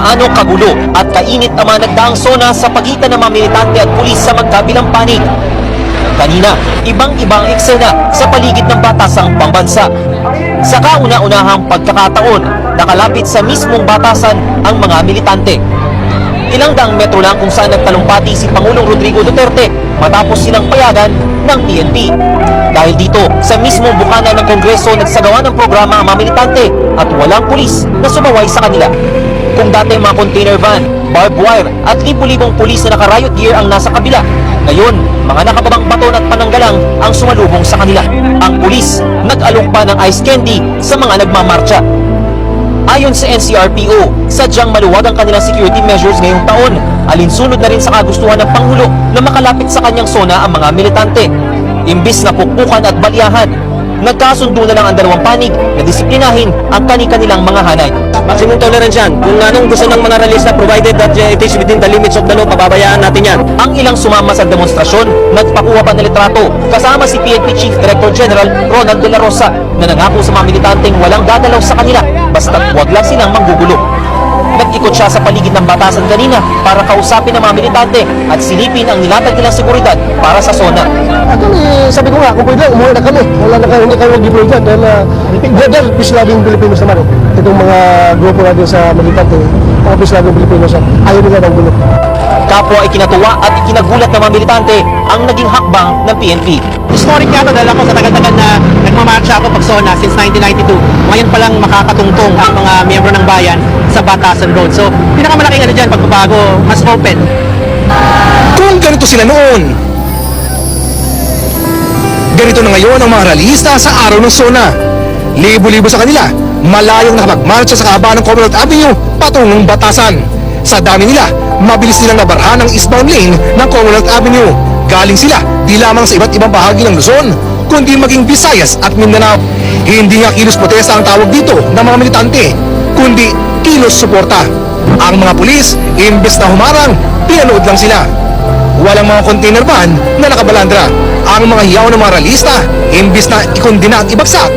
gaano kagulo at kainit ang mga nagdaang SONA sa pagitan ng mga militante at pulis sa magkabilang panig. Kanina, ibang-ibang eksena sa paligid ng batasang pambansa. Sa kauna-unahang pagkakataon, nakalapit sa mismong batasan ang mga militante. Ilang daang metro lang kung saan nagtalumpati si Pangulong Rodrigo Duterte matapos silang payagan ng PNP. Dahil dito, sa mismong bukana ng Kongreso nagsagawa ng programa ang mga militante at walang pulis na sumaway sa kanila. Kung dati mga container van, barbed wire at libu-libong pulis na naka-riot gear ang nasa kabila, ngayon, mga nakababang baton at pananggalang ang sumalubong sa kanila. Ang pulis, nag-alok pa ng ice candy sa mga nagmamarcha. Ayon sa NCRPO, sadyang maluwag ang kanilang security measures ngayong taon. Alinsunod na rin sa kagustuhan ng Pangulo na makalapit sa kanyang SONA ang mga militante. Imbis na pukpukan at baliyahan, nagkasundo na lang ang dalawang panig na disiplinahin ang kani-kanilang mga hanay. Maximum tolerance yan. Kung anong gusto ng mga realista, provided that it is within the limits of the law, pababayaan natin yan. Ang ilang sumama sa demonstrasyon, nagpakuha pa ng litrato kasama si PNP Chief Director General Ronald De La Rosa na nangako sa mga militanteng walang dadalaw sa kanila basta't huwag lang silang manggugulo. Nag-ikot siya sa paligid ng batasan kanina para kausapin ang mga militante at silipin ang nilatag nilang seguridad para sa SONA. Sabi ko nga, kung pwede lang, umuwi na kami. Wala na kayo, hindi kayo mag-deploy dyan dahil peace loving Pilipinos naman. Itong mga grupo natin sa militante, mga peace loving Pilipinos, ayaw nila ng gulo. Kapwa ikinatuwa at ikinagulat ng mga militante ang naging hakbang ng PNP. Historic nga ito dahil ako sa tagal-tagal na nagmamarcha ako pag SONA since 1992. Ngayon pa lang makakatungtong ang mga miyembro ng bayan sa Batasan Road. So, pinakamalaking ano dyan, pagbabago, mas open. Kung ganito sila noon, ganito na ngayon ang mga realista sa araw ng SONA. Libo-libo sa kanila, malayong nakapagmarcha sa kahaba ng Commonwealth Avenue patungong Batasan. Sa dami nila, mabilis nilang nabarhan ang eastbound lane ng Commonwealth Avenue. Galing sila di lamang sa iba't ibang bahagi ng Luzon, kundi maging Visayas at Mindanao. Hindi nga kilos protesta ang tawag dito ng mga militante, kundi kilos suporta. Ang mga pulis, imbes na humarang, pinanood lang sila. Walang mga container van na nakabalandra. Ang mga hiyaw ng mga realista, imbes na ikondina at ibagsak,